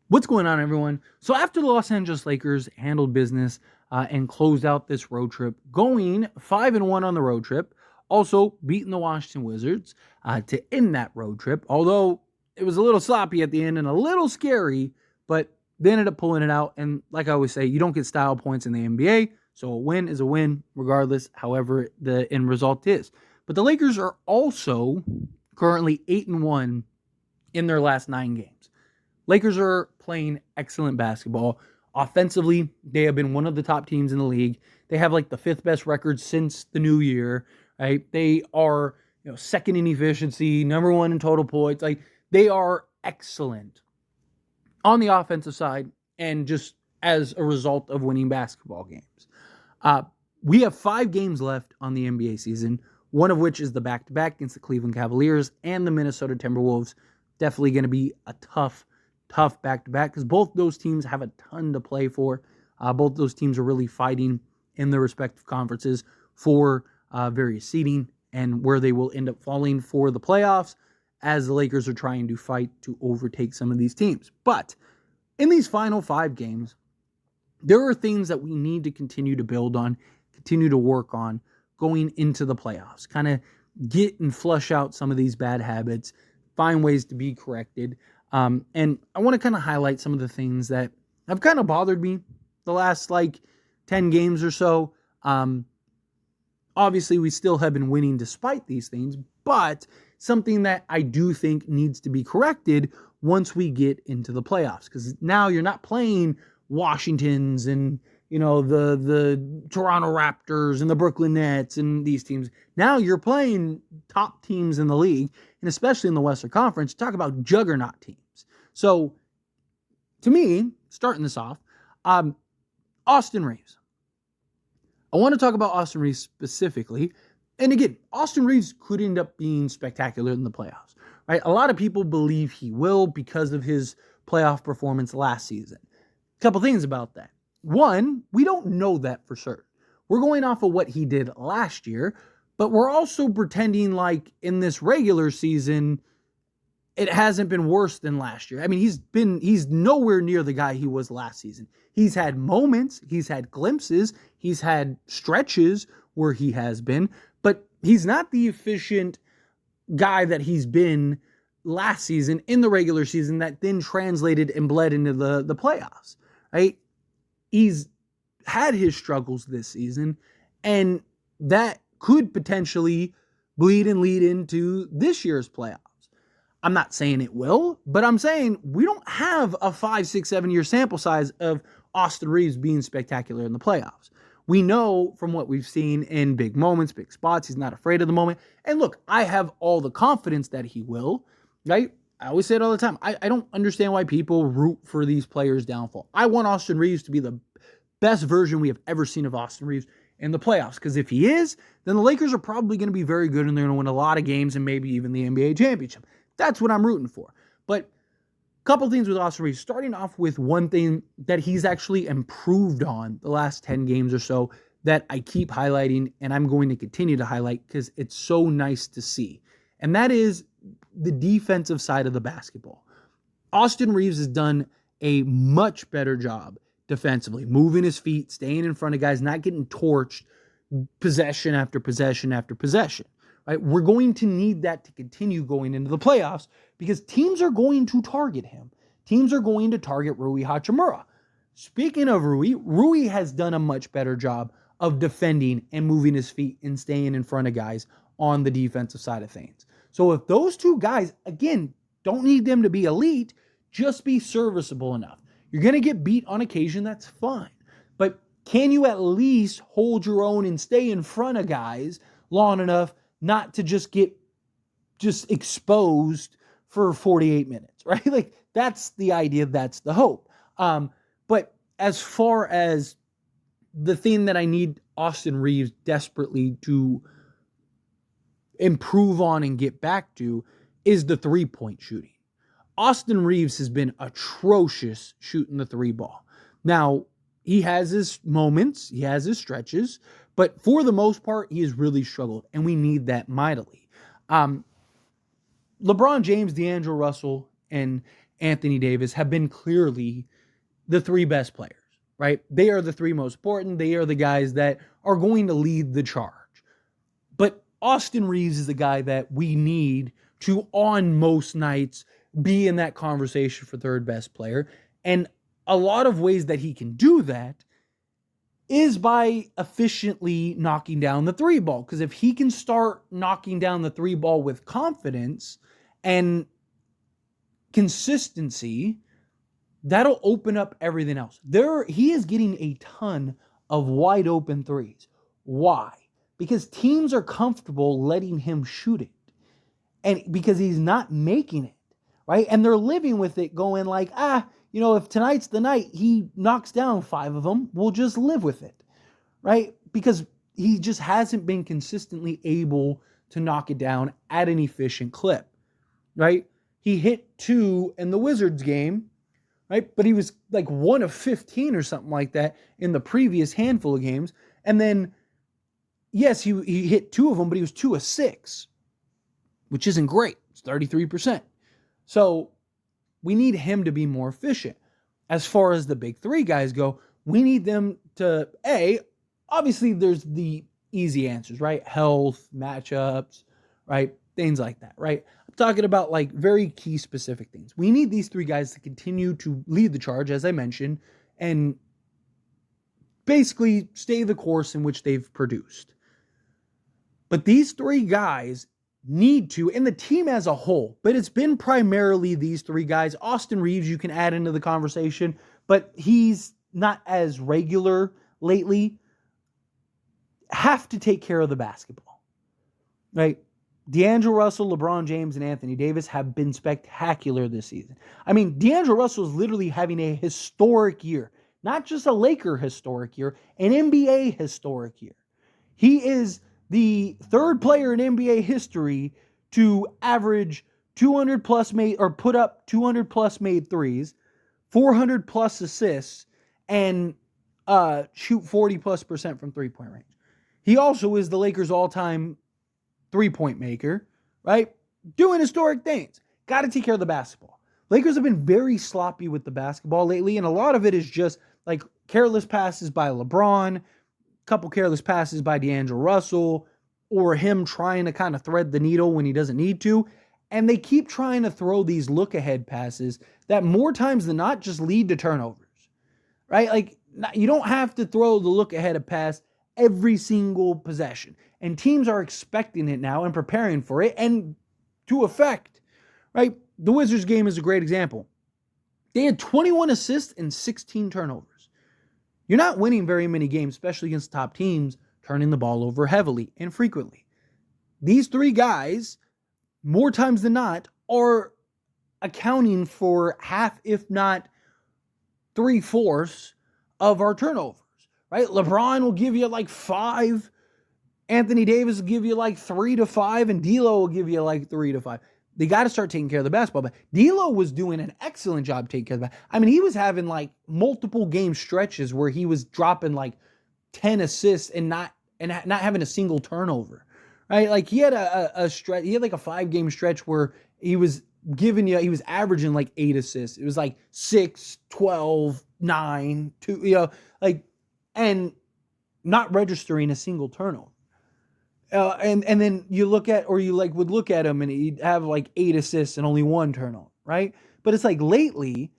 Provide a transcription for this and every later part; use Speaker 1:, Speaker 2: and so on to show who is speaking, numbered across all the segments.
Speaker 1: What's going on, everyone? So, after the Los Angeles Lakers handled business and closed out this road trip, going 5-1 on the road trip, also beating the Washington Wizards to end that road trip, although it was a little sloppy at the end and a little scary, but they ended up pulling it out. And like I always say, you don't get style points in the NBA, so a win is a win, regardless, however the end result is. But the Lakers are also currently 8-1 in their last 9 games. Lakers are playing excellent basketball. Offensively, they have been one of the top teams in the league. They have like the fifth best record since the new year, right? They are, second in efficiency, number one in total points. Like they are excellent on the offensive side and just as a result of winning basketball games. Uh, we have 5 games left on the NBA season, one of which is the back-to-back against the Cleveland Cavaliers and the Minnesota Timberwolves. Definitely going to be a tough back-to-back because both those teams have a ton to play for. Both those teams are really fighting in their respective conferences for various seeding and where they will end up falling for the playoffs as the Lakers are trying to fight to overtake some of these teams. But in these final 5 games, there are things that we need to continue to build on, continue to work on going into the playoffs, kind of get and flush out some of these bad habits, find ways to be corrected. And I want to kind of highlight some of the things that have kind of bothered me the last 10 games or so. Obviously, we still have been winning despite these things, but something that I do think needs to be corrected once we get into the playoffs. Because now you're not playing Washingtons and the Toronto Raptors and the Brooklyn Nets and these teams. Now you're playing top teams in the league, and especially in the Western Conference. Talk about juggernaut teams. So, to me, starting this off, Austin Reaves. I want to talk about Austin Reaves specifically. And again, Austin Reaves could end up being spectacular in the playoffs, right? A lot of people believe he will because of his playoff performance last season. A couple things about that. One, we don't know that for certain. We're going off of what he did last year, but we're also pretending like in this regular season, it hasn't been worse than last year. I mean, he's nowhere near the guy he was last season. He's had moments, he's had glimpses, he's had stretches where he has been, but he's not the efficient guy that he's been last season in the regular season that then translated and bled into the playoffs, right? He's had his struggles this season, and that could potentially bleed and lead into this year's playoffs. I'm not saying it will, but I'm saying we don't have a 5, 6, 7 year sample size of Austin Reaves being spectacular in the playoffs. We know from what we've seen in big moments, big spots, he's not afraid of the moment. And look, I have all the confidence that he will, right? I always say it all the time. I don't understand why people root for these players' downfall. I want Austin Reaves to be the best version we have ever seen of Austin Reaves in the playoffs. Because if he is, then the Lakers are probably going to be very good and they're going to win a lot of games and maybe even the NBA championship. That's what I'm rooting for. But a couple things with Austin Reaves. Starting off with one thing that he's actually improved on the last 10 games or so that I keep highlighting and I'm going to continue to highlight because it's so nice to see. And that is the defensive side of the basketball. Austin Reaves has done a much better job defensively, moving his feet, staying in front of guys, not getting torched possession after possession after possession. Right? We're going to need that to continue going into the playoffs because teams are going to target him. Teams are going to target Rui Hachimura. Speaking of Rui has done a much better job of defending and moving his feet and staying in front of guys on the defensive side of things. So if those two guys, again, don't need them to be elite, just be serviceable enough. You're going to get beat on occasion, that's fine. But can you at least hold your own and stay in front of guys long enough not to just get exposed for 48 minutes, right? Like that's the idea, that's the hope. But as far as the thing that I need Austin Reaves desperately to improve on and get back to is the 3-point shooting. Austin Reaves has been atrocious shooting the 3 ball. Now, he has his moments, he has his stretches, but for the most part, he has really struggled, and we need that mightily. LeBron James, D'Angelo Russell, and Anthony Davis have been clearly the three best players, right? They are the three most important. They are the guys that are going to lead the charge. But Austin Reaves is the guy that we need to, on most nights, be in that conversation for third best player. And a lot of ways that he can do that is by efficiently knocking down the three ball. Because if he can start knocking down the three ball with confidence and consistency, that'll open up everything else. He is getting a ton of wide open threes. Why? Because teams are comfortable letting him shoot it. And because he's not making it, right? And they're living with it, going like, if tonight's the night he knocks down 5 of them, we'll just live with it, right? Because he just hasn't been consistently able to knock it down at an efficient clip, right? He hit 2 in the Wizards game, right? But he was like 1 of 15 or something like that in the previous handful of games. And then, yes, he hit 2 of them, but he was 2 of 6, which isn't great. It's 33%. So we need him to be more efficient. As far as the big 3 guys go, we need them to, obviously there's the easy answers, right? Health, matchups, right? Things like that, right? I'm talking about like very key specific things. We need these 3 guys to continue to lead the charge, as I mentioned, and basically stay the course in which they've produced. But these 3 guys need to, and the team as a whole, but it's been primarily these 3 guys. Austin Reaves, you can add into the conversation, but he's not as regular lately, have to take care of the basketball, right? D'Angelo Russell, LeBron James, and Anthony Davis have been spectacular this season. I mean, D'Angelo Russell is literally having a historic year, not just a Laker historic year, an NBA historic year. He is the 3rd player in NBA history to average 200 plus made, or put up 200 plus made threes, 400 plus assists, and shoot 40 plus % from 3-point range. He also is the Lakers' all-time 3-point maker, right? Doing historic things. Got to take care of the basketball. Lakers have been very sloppy with the basketball lately, and a lot of it is just like careless passes by LeBron, couple careless passes by D'Angelo Russell, or him trying to kind of thread the needle when he doesn't need to. And they keep trying to throw these look-ahead passes that more times than not just lead to turnovers, right? Like, you don't have to throw the look-ahead pass every single possession. And teams are expecting it now and preparing for it, and to effect, right? The Wizards game is a great example. They had 21 assists and 16 turnovers. You're not winning very many games, especially against top teams, turning the ball over heavily and frequently. These 3 guys, more times than not, are accounting for half, if not 3/4 of our turnovers, right? LeBron will give you like 5. Anthony Davis will give you like 3 to 5, and D'Lo will give you like 3 to 5. They got to start taking care of the basketball. But D'Lo was doing an excellent job taking care of the basketball. I mean, he was having like multiple game stretches where he was dropping like 10 assists and not having a single turnover, right? Like he had a stretch, he had like a 5-game stretch where he was averaging like 8 assists. It was like 6, 12, 9, 2, and not registering a single turnover. And then you look at him and he'd have like 8 assists and only 1 turnover, right? But it's like lately,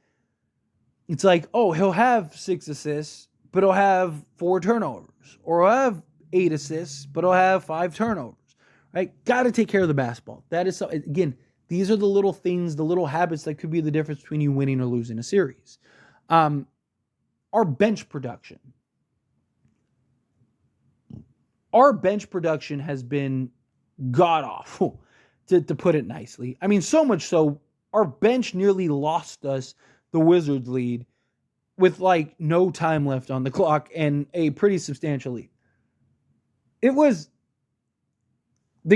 Speaker 1: it's like, he'll have 6 assists, but he'll have 4 turnovers, or he'll have 8 assists, but he'll have 5 turnovers, right? Got to take care of the basketball. That is so, again, these are the little things, the little habits that could be the difference between you winning or losing a series. Our bench production. Our bench production has been god-awful, to put it nicely. I mean, so much so, our bench nearly lost us the Wizards lead with like no time left on the clock and a pretty substantial lead. The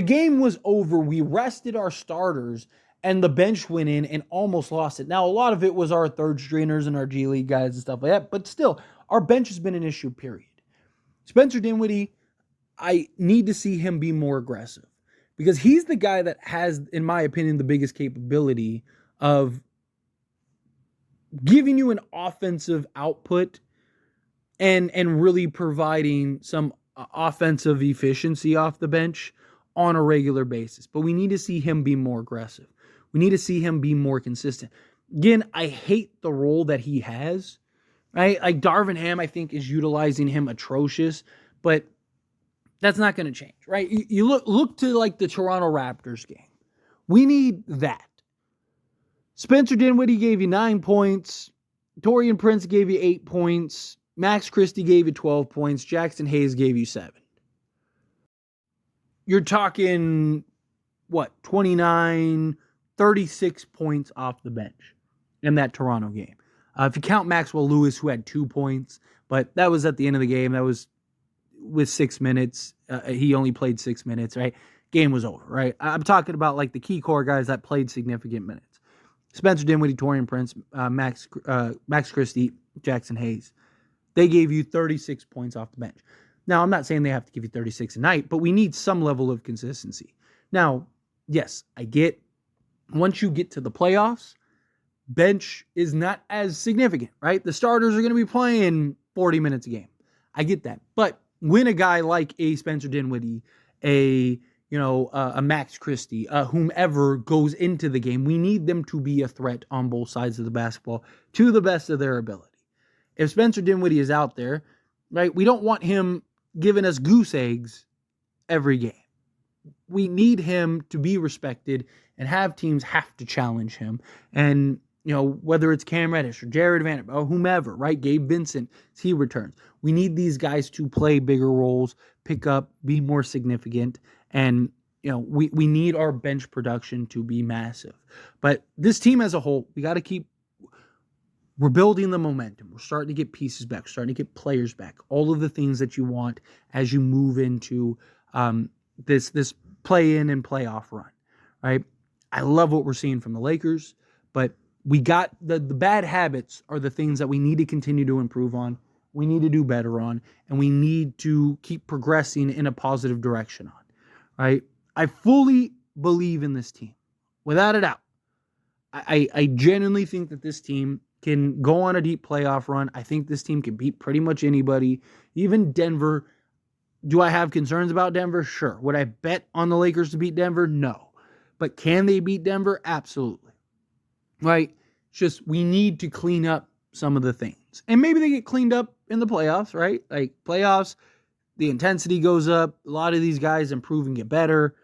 Speaker 1: game was over. We rested our starters and the bench went in and almost lost it. Now, a lot of it was our third stringers and our G League guys and stuff like that, but still, our bench has been an issue, period. Spencer Dinwiddie, I need to see him be more aggressive because he's the guy that has, in my opinion, the biggest capability of giving you an offensive output and really providing some offensive efficiency off the bench on a regular basis. But we need to see him be more aggressive. We need to see him be more consistent. Again, I hate the role that he has, right? Like Darvin Ham, I think, is utilizing him atrocious, but that's not going to change, right? You look to like the Toronto Raptors game. We need that. Spencer Dinwiddie gave you 9 points. Taurean Prince gave you 8 points. Max Christie gave you 12 points. Jackson Hayes gave you 7. You're talking, 29, 36 points off the bench in that Toronto game. If you count Maxwell Lewis, who had 2 points, but that was at the end of the game. That was with 6 minutes. He only played 6 minutes, right? Game was over, right? I'm talking about like the key core guys that played significant minutes. Spencer Dinwiddie, Taurean Prince, Max Christie, Jackson Hayes. They gave you 36 points off the bench. Now, I'm not saying they have to give you 36 a night, but we need some level of consistency. Now, yes, I get once you get to the playoffs, bench is not as significant, right? The starters are going to be playing 40 minutes a game. I get that. But when a guy like a Spencer Dinwiddie, a Max Christie, whomever goes into the game, we need them to be a threat on both sides of the basketball to the best of their ability. If Spencer Dinwiddie is out there, right, we don't want him giving us goose eggs every game. We need him to be respected and have teams have to challenge him. And, whether it's Cam Reddish or Jared Vanderbilt or whomever, right, Gabe Vincent, as he returns. We need these guys to play bigger roles, pick up, be more significant, and we need our bench production to be massive. But this team as a whole, we got to we're building the momentum. We're starting to get pieces back, starting to get players back, all of the things that you want as you move into this play-in and playoff run, right? I love what we're seeing from the Lakers, but we got the bad habits are the things that we need to continue to improve on, we need to do better on, and we need to keep progressing in a positive direction on, right? I fully believe in this team, without a doubt. I genuinely think that this team can go on a deep playoff run. I think this team can beat pretty much anybody, even Denver. Do I have concerns about Denver? Sure. Would I bet on the Lakers to beat Denver? No. But can they beat Denver? Absolutely. Right? It's just we need to clean up some of the things. And maybe they get cleaned up in the playoffs, right? Like playoffs, the intensity goes up. A lot of these guys improve and get better.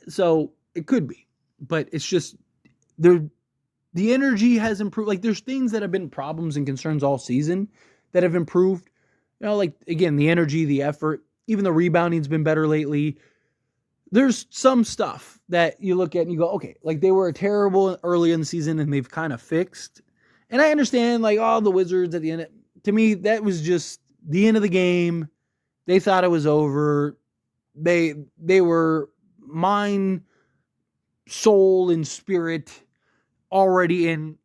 Speaker 1: So it could be. But it's just the energy has improved. Like there's things that have been problems and concerns all season that have improved. Like again, the energy, the effort, even the rebounding's been better lately. There's some stuff that you look at and you go, okay, like they were terrible early in the season and they've kind of fixed. And I understand like, the Wizards at the end, to me, that was just the end of the game. They thought it was over. They were mind, soul, and spirit already in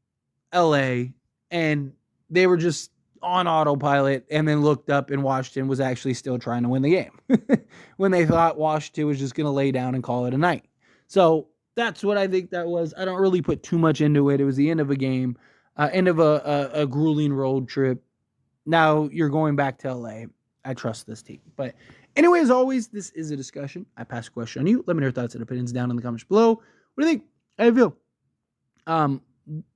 Speaker 1: LA, and they were just on autopilot, and then looked up and Washington was actually still trying to win the game when they thought Washington was just going to lay down and call it a night. So that's what I think that was. I don't really put too much into it. It was the end of a game, end of a grueling road trip. Now you're going back to LA. I trust this team. But anyway, as always, this is a discussion. I pass a question on you. Let me know your thoughts and opinions down in the comments below. What do you think? How do you feel?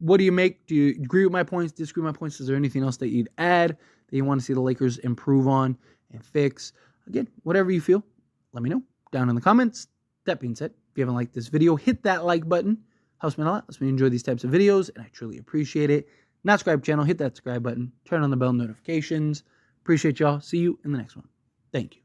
Speaker 1: What do you make? Do you agree with my points? Disagree with my points? Is there anything else that you'd add that you want to see the Lakers improve on and fix? Again, whatever you feel, let me know down in the comments. That being said, if you haven't liked this video, hit that like button. Helps me a lot. Lets me enjoy these types of videos, and I truly appreciate it. Not subscribe channel, hit that subscribe button. Turn on the bell notifications. Appreciate y'all. See you in the next one. Thank you.